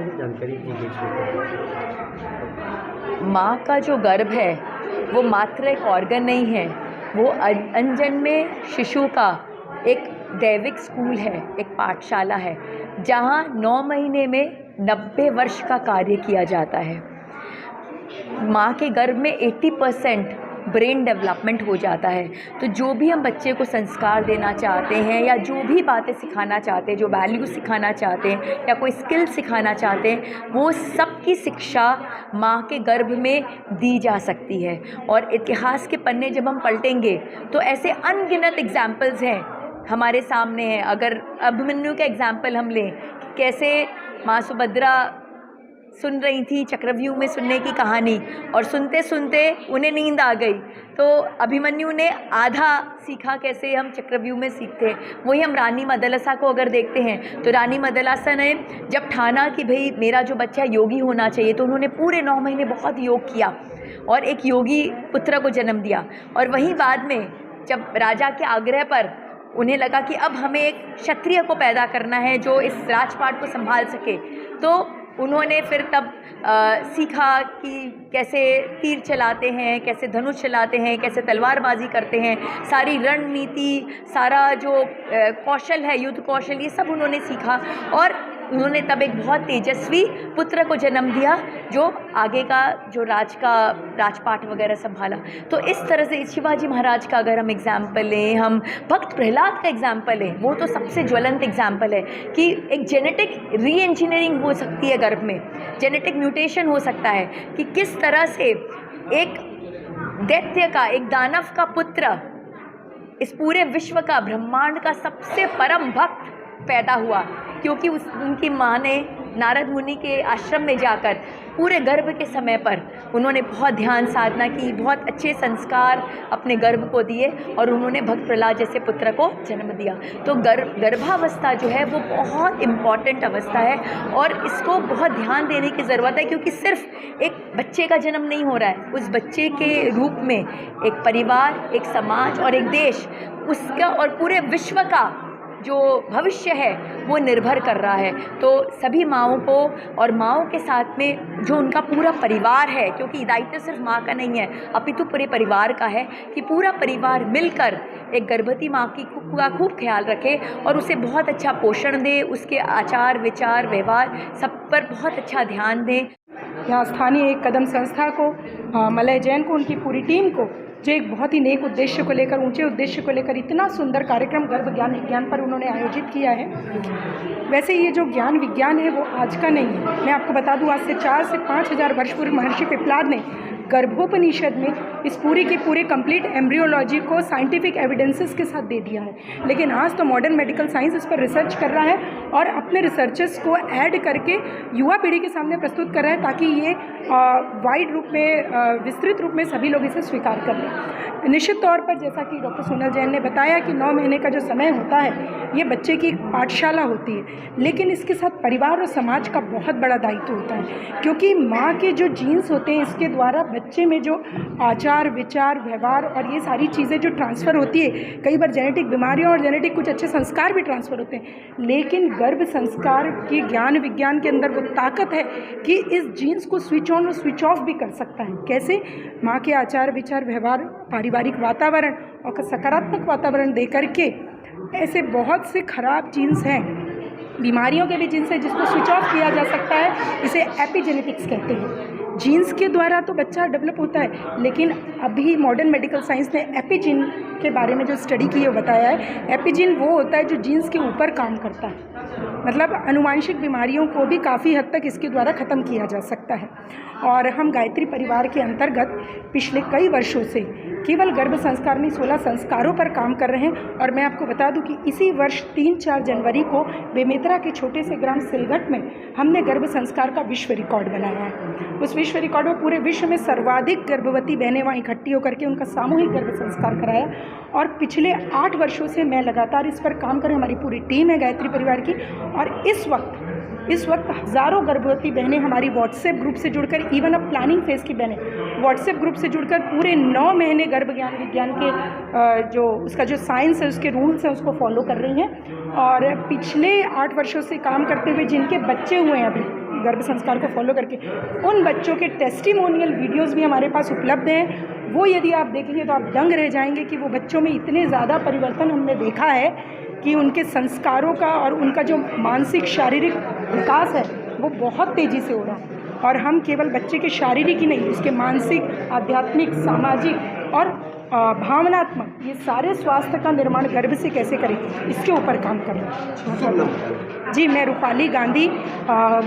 थोड़ी जानकारी दीजिए। माँ का जो गर्भ है वो मात्र एक ऑर्गन नहीं है, वो अनजन्मे शिशु का एक दैविक स्कूल है, एक पाठशाला है, जहाँ 9 महीने में 90 वर्ष का कार्य किया जाता है। माँ के गर्भ में 80% ब्रेन डेवलपमेंट हो जाता है। तो जो भी हम बच्चे को संस्कार देना चाहते हैं या जो भी बातें सिखाना चाहते हैं, जो वैल्यू सिखाना चाहते हैं या कोई स्किल सिखाना चाहते हैं, वो सब की शिक्षा माँ के गर्भ में दी जा सकती है। और इतिहास के पन्ने जब हम पलटेंगे तो ऐसे अनगिनत एग्जाम्पल्स हैं हमारे सामने हैं। अगर अभिमन्यु का एग्जाम्पल हम लें, कैसे माँ सुभद्रा सुन रही थी चक्रव्यूह में सुनने की कहानी, और सुनते सुनते उन्हें नींद आ गई, तो अभिमन्यु ने आधा सीखा कैसे हम चक्रव्यूह में सीखते हैं। वही हम रानी मदलसा को अगर देखते हैं तो रानी मदलसा ने जब ठाना कि भाई मेरा जो बच्चा योगी होना चाहिए, तो उन्होंने पूरे 9 महीने बहुत योग किया और एक योगी पुत्र को जन्म दिया। और वहीं बाद में जब राजा के आग्रह पर उन्हें लगा कि अब हमें एक क्षत्रिय को पैदा करना है जो इस राजपाट को संभाल सके, तो उन्होंने फिर तब सीखा कि कैसे तीर चलाते हैं, कैसे धनुष चलाते हैं, कैसे तलवारबाजी करते हैं, सारी रणनीति, सारा जो कौशल है, युद्ध कौशल, ये सब उन्होंने सीखा। और उन्होंने तब एक बहुत तेजस्वी पुत्र को जन्म दिया जो आगे का जो राजपाट वगैरह संभाला। तो इस तरह से शिवाजी महाराज का अगर हम एग्जाम्पल लें, हम भक्त प्रहलाद का एग्जाम्पल लें, वो तो सबसे ज्वलंत एग्जाम्पल है कि एक जेनेटिक री इंजीनियरिंग हो सकती है गर्भ में, जेनेटिक म्यूटेशन हो सकता है कि किस तरह से एक दैत्य का, एक दानव का पुत्र इस पूरे विश्व का, ब्रह्मांड का सबसे परम भक्त पैदा हुआ, क्योंकि उनकी माँ ने नारद मुनि के आश्रम में जाकर पूरे गर्भ के समय पर उन्होंने बहुत ध्यान साधना की, बहुत अच्छे संस्कार अपने गर्भ को दिए और उन्होंने भक्त प्रहलाद जैसे पुत्र को जन्म दिया। तो गर्भावस्था जो है वो बहुत इम्पॉर्टेंट अवस्था है और इसको बहुत ध्यान देने की ज़रूरत है, क्योंकि सिर्फ एक बच्चे का जन्म नहीं हो रहा है, उस बच्चे के रूप में एक परिवार, एक समाज और एक देश, उसका और पूरे विश्व का जो भविष्य है वो निर्भर कर रहा है। तो सभी माँओं को और माँओं के साथ में जो उनका पूरा परिवार है, क्योंकि दायित्व सिर्फ माँ का नहीं है अपितु पूरे परिवार का है, कि पूरा परिवार मिलकर एक गर्भवती माँ की खूब ख्याल रखे और उसे बहुत अच्छा पोषण दे, उसके आचार विचार व्यवहार सब पर बहुत अच्छा ध्यान दें। यहाँ स्थानीय एक कदम संस्था को, मलय जैन को, उनकी पूरी टीम को, जो एक बहुत ही नेक उद्देश्य को लेकर, ऊंचे उद्देश्य को लेकर इतना सुंदर कार्यक्रम गर्भ ज्ञान विज्ञान पर उन्होंने आयोजित किया है। वैसे ये जो ज्ञान विज्ञान है वो आज का नहीं है। मैं आपको बता दूं, आज से 4 से 5 हज़ार वर्ष पूर्व महर्षि पिप्लाद ने गर्भोपनिषद में इस पूरे के पूरे कंप्लीट एम्ब्रियोलॉजी को साइंटिफिक एविडेंसेस के साथ दे दिया है। लेकिन आज तो मॉडर्न मेडिकल साइंस इस पर रिसर्च कर रहा है और अपने रिसर्चेस को ऐड करके युवा पीढ़ी के सामने प्रस्तुत कर रहा है, ताकि ये वाइड रूप में, विस्तृत रूप में सभी लोग इसे स्वीकार कर लें। निश्चित तौर पर जैसा कि डॉक्टर सोनल जैन ने बताया कि 9 महीने का जो समय होता है ये बच्चे की पाठशाला होती है, लेकिन इसके साथ परिवार और समाज का बहुत बड़ा दायित्व होता है, क्योंकि माँ के जो जीन्स होते हैं इसके द्वारा बच्चे में जो आचार विचार व्यवहार और ये सारी चीज़ें जो ट्रांसफ़र होती है, कई बार जेनेटिक बीमारियों और जेनेटिक कुछ अच्छे संस्कार भी ट्रांसफ़र होते हैं, लेकिन गर्भ संस्कार की ज्ञान विज्ञान के अंदर वो ताकत है कि इस जीन्स को स्विच ऑन और स्विच ऑफ भी कर सकता है। कैसे? माँ के आचार विचार व्यवहार, पारिवारिक वातावरण और सकारात्मक वातावरण दे करके ऐसे बहुत से खराब जीन्स हैं, बीमारियों के भी जीन्स हैं जिसको स्विच ऑफ किया जा सकता है। इसे एपिजेनेटिक्स कहते हैं। जीन्स के द्वारा तो बच्चा डेवलप होता है, लेकिन अभी मॉडर्न मेडिकल साइंस ने एपिजीन के बारे में जो स्टडी की है वो बताया है। एपिजीन वो होता है जो जीन्स के ऊपर काम करता है, मतलब अनुवांशिक बीमारियों को भी काफ़ी हद तक इसके द्वारा ख़त्म किया जा सकता है। और हम गायत्री परिवार के अंतर्गत पिछले कई वर्षों से केवल गर्भ संस्कार नहीं 16 संस्कारों पर काम कर रहे हैं। और मैं आपको बता दूं कि इसी वर्ष 3-4 जनवरी को बेमेतरा के छोटे से ग्राम सिलघट में हमने गर्भ संस्कार का विश्व रिकॉर्ड बनाया है। उस विश्व रिकॉर्ड में पूरे विश्व में सर्वाधिक गर्भवती बहनें वहाँ इकट्ठी होकर के उनका सामूहिक गर्भ संस्कार कराया। और पिछले 8 वर्षों से मैं लगातार इस पर काम कर रही हूँ, हमारी पूरी टीम है गायत्री परिवार की। और इस वक्त हज़ारों गर्भवती बहनें हमारी व्हाट्सएप ग्रुप से जुड़कर, इवन अब प्लानिंग फेज़ की बहनें व्हाट्सएप ग्रुप से जुड़कर पूरे 9 महीने गर्भ ज्ञान विज्ञान के जो उसका जो साइंस है, उसके रूल्स हैं, उसको फॉलो कर रही हैं। और पिछले 8 वर्षों से काम करते हुए जिनके बच्चे हुए हैं, अभी गर्भ संस्कार को फॉलो करके उन बच्चों के टेस्टिमोनियल वीडियोस भी हमारे पास उपलब्ध हैं। वो यदि आप देखेंगे तो आप दंग रह जाएंगे कि वो बच्चों में इतने ज़्यादा परिवर्तन हमने देखा है कि उनके संस्कारों का और उनका जो मानसिक शारीरिक विकास है वो बहुत तेज़ी से हो रहा है। और हम केवल बच्चे के शारीरिक ही नहीं, उसके मानसिक, आध्यात्मिक, सामाजिक और भावनात्मक ये सारे स्वास्थ्य का निर्माण गर्भ से कैसे करें, इसके ऊपर काम कर रहे हैं। जी, मैं रूपाली गांधी,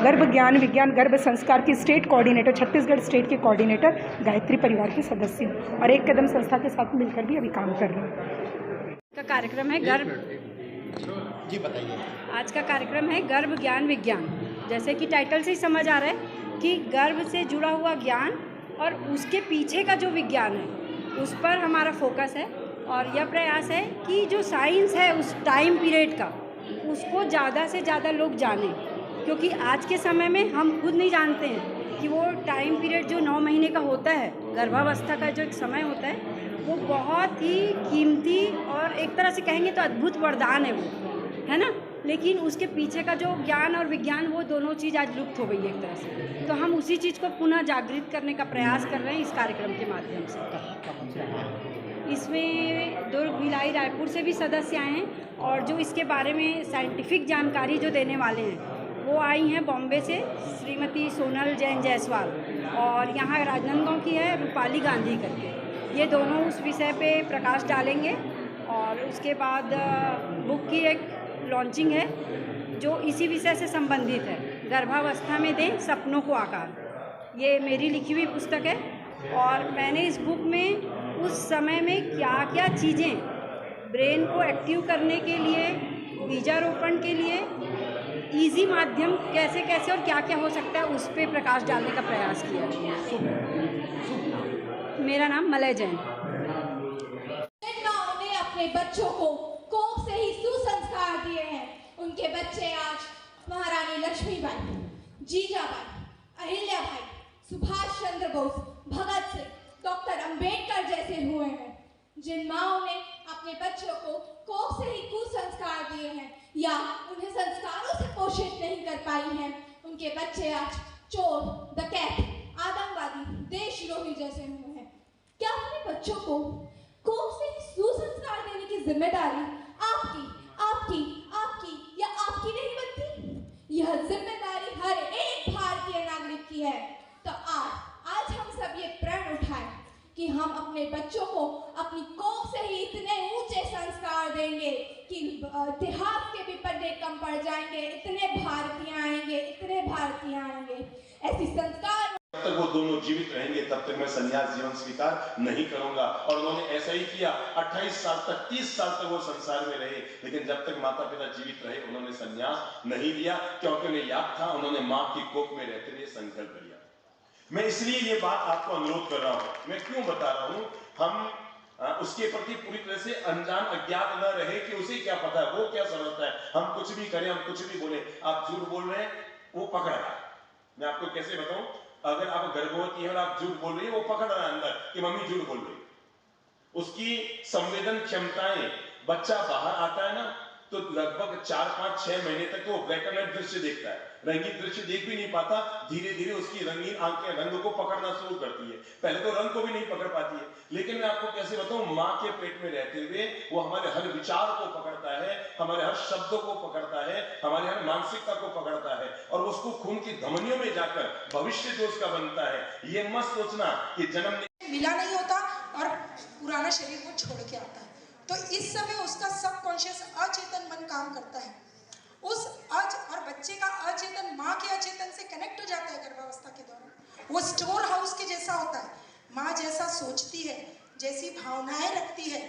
गर्भ ज्ञान विज्ञान गर्भ संस्कार की स्टेट कोऑर्डिनेटर, छत्तीसगढ़ स्टेट के कोऑर्डिनेटर, गायत्री परिवार की सदस्य हूँ और एक कदम संस्था के साथ मिलकर भी अभी काम कर रहे हैं। का कार्यक्रम है गर्भ। जी बताइए। आज का कार्यक्रम है गर्भ ज्ञान विज्ञान। जैसे कि टाइटल से ही समझ आ रहा है कि गर्भ से जुड़ा हुआ ज्ञान और उसके पीछे का जो विज्ञान है उस पर हमारा फोकस है। और यह प्रयास है कि जो साइंस है उस टाइम पीरियड का उसको ज़्यादा से ज़्यादा लोग जानें, क्योंकि आज के समय में हम खुद नहीं जानते हैं कि वो टाइम पीरियड जो 9 महीने का होता है, गर्भावस्था का जो एक समय होता है, वो बहुत ही कीमती और एक तरह से कहेंगे तो अद्भुत वरदान है वो, है ना। लेकिन उसके पीछे का जो ज्ञान और विज्ञान, वो दोनों चीज़ आज लुप्त हो गई है एक तरह से। तो हम उसी चीज़ को पुनः जागृत करने का प्रयास कर रहे हैं इस कार्यक्रम के माध्यम से। इसमें दुर्ग, भिलाई, रायपुर से भी सदस्य आए हैं और जो इसके बारे में साइंटिफिक जानकारी जो देने वाले हैं वो आई हैं बॉम्बे से श्रीमती सोनल जैन जायसवाल, और यहाँ राजनांदगांव की है रूपाली गांधी करके। ये दोनों उस विषय पे प्रकाश डालेंगे। और उसके बाद बुक की एक लॉन्चिंग है जो इसी विषय से संबंधित है, गर्भावस्था में दें सपनों को आकार। ये मेरी लिखी हुई पुस्तक है और मैंने इस बुक में उस समय में क्या क्या चीज़ें ब्रेन को एक्टिव करने के लिए, बीजारोपण के लिए इजी माध्यम कैसे कैसे और क्या क्या हो सकता है उस पर प्रकाश डालने का प्रयास किया। मेरा नाम मलय जैन। ने अपने बच्चों को कोख से ही सुसंस्कार दिए हैं। उनके बच्चे आज महारानी लक्ष्मीबाई, जीजाबाई, अहिल्याबाई, सुभाष चंद्र बोस, भगत सिंह, डॉक्टर अंबेडकर जैसे हुए हैं। जिन माँओं ने अपने बच्चों को कोख से ही कुसंस्कार दिए हैं या उन्हें संस्कारों से पोषित नहीं कर पाई हैं, उनके बच्चे आज चोर, डकैत, आतंकवादी, देशद्रोही जैसे हुए हैं। क्या अपने बच्चों को कोख से ही सुसंस्कार देने की जिम्मेदारी आपकी, आपकी, आपकी या आपकी नहीं बनती? यह जिम्मेदारी हर एक भारतीय नागरिक की है। तो आज हम सब ये प्रण उठाएं कि हम अपने बच्चों को अपनी कोख से ही इतने ऊंचे संस्कार देंगे कि इतिहास के भी पन्ने कम पड़ जाएंगे, इतने भारतीय आएंगे, इतने भारतीय आएंगे। ऐसी संस्कार जब तक वो दोनों जीवित रहेंगे तब तक मैं संन्यास जीवन स्वीकार नहीं करूंगा। और उन्होंने ऐसा ही किया। 28 साल तक, 30 साल तक वो संसार में रहे, लेकिन जब तक माता पिता जीवित रहे उन्होंने संन्यास नहीं लिया, क्योंकि उन्हें याद था उन्होंने माँ की कोख में रहते हुए संकल्प लिया। मैं इसलिए ये बात आपको अनुरोध कर रहा हूं। मैं क्यों बता रहा हूं? हम उसके प्रति पूरी तरह से अनजान, अज्ञात न रहे कि उसे क्या पता है, वो क्या समझता है। हम कुछ भी करें, हम कुछ भी बोले, आप झूठ बोल रहे हैं, वो पकड़ रहा है। मैं आपको कैसे बताऊं? अगर आप गर्भवती है और आप झूठ बोल रही है, वो पकड़ रहा है अंदर कि मम्मी झूठ बोल रही। उसकी संवेदन क्षमताएं, बच्चा बाहर आता है ना तो लगभग 4, 5, 6 महीने तक वो ब्लैक एंड व्हाइट दृश्य देखता है, रंगीन दृश्य देख भी नहीं पाता। धीरे धीरे उसकी रंगीन आंखें रंग को पकड़ना शुरू करती है। पहले तो रंग को भी नहीं पकड़ पाती है, लेकिन मैं आपको कैसे बताऊं, माँ के पेट में रहते हुए वो हमारे हर विचार को पकड़ता है, हमारे हर शब्दों को पकड़ता है, हमारे हर मानसिकता को पकड़ता है और उसको खून की धमनियों में जाकर भविष्य जो उसका बनता है। ये मत सोचना कि जन्म मिला नहीं होता और पुराना शरीर को छोड़ के आता है, तो इस समय उसका सबकॉन्शियस अचेतन मन काम करता है। उस और बच्चे का अचेतन माँ के अचेतन से कनेक्ट हो जाता है गर्भावस्था के दौरान। वो स्टोर हाउस के जैसा होता है। माँ जैसा सोचती है, जैसी भावनाएं रखती है,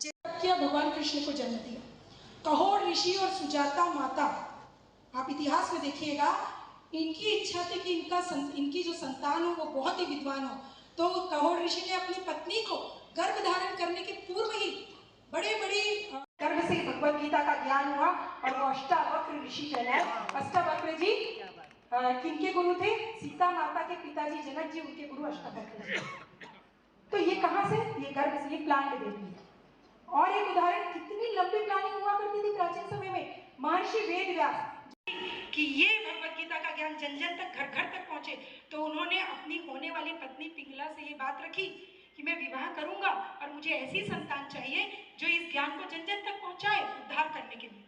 क्या भगवान कृष्ण को जन्म दिया। कहोर ऋषि और सुजाता माता, आप इतिहास में देखिएगा, इनकी इच्छा थी कि इनकी जो संतान हो वो बहुत ही विद्वान हो। तो कहोर ऋषि ने अपनी पत्नी को गर्भ धारण करने के पूर्व ही बड़ी गर्भ से भगवत गीता का ज्ञान हुआ और वो अष्टावक्र ऋषि कहलाए। अष्टावक्र जी किनके गुरु थे? सीता माता के पिताजी जनक जी, उनके गुरु अष्टावक्र जी। तो ये कहाँ से? ये गर्भ से, ये प्लांट देवी है। और एक उदाहरण, कितनी लंबी प्लानिंग हुआ करती थी प्राचीन समय में। महर्षि वेद व्यास कि ये भगवत गीता का ज्ञान जन जन तक, घर घर तक पहुँचे, तो उन्होंने अपनी होने वाली पत्नी पिंगला से ये बात रखी कि मैं विवाह करूंगा और मुझे ऐसी संतान चाहिए जो इस ज्ञान को जन जन तक पहुंचाए उद्धार करने के लिए।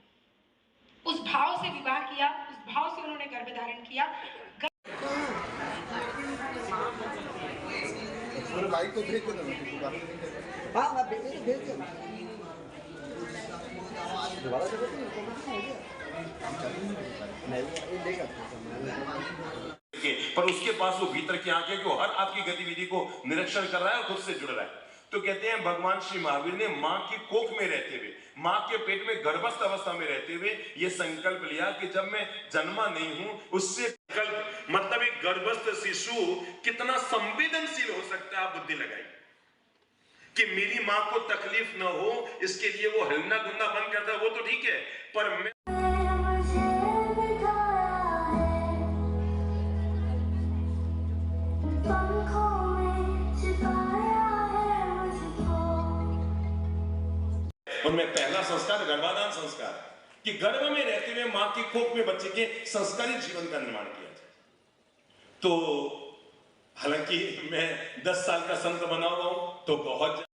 उस भाव से विवाह किया, उस भाव से उन्होंने गर्भ धारण किया। बाइक को भेज दो। पर उसके पास वो भीतर की आंखें कि वो हर आपकी गतिविधि को निरीक्षण कर रहा है और खुद से जुड़ रहा है। तो कहते हैं भगवान श्री महावीर ने मां की कोख में रहते हुए, मां के पेट में गर्भस्थ अवस्था में रहते हुए ये संकल्प लिया कि जब मैं जन्मा नहीं हूं, उससे संकल्प मतलब एक गर्भस्थ शिशु कितना संवेदनशील हो सकता है, आप बुद्धि लगाइए कि मेरी मां को तकलीफ न हो, इसके लिए वो हिलना गुंदा बंद करता है, वो तो ठीक है, पर मैं उनमें पहला संस्कार गर्भाधान संस्कार, कि गर्भ में रहते हुए मां की कोख में बच्चे के संस्कारित जीवन का निर्माण किया जाए। तो हालांकि मैं 10 साल का संत बना हुआ हूं, तो बहुत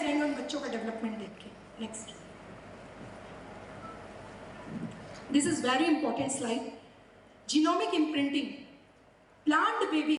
जाएंगे उन बच्चों का डेवलपमेंट देख के। Next, this is very important slide, genomic imprinting, plant baby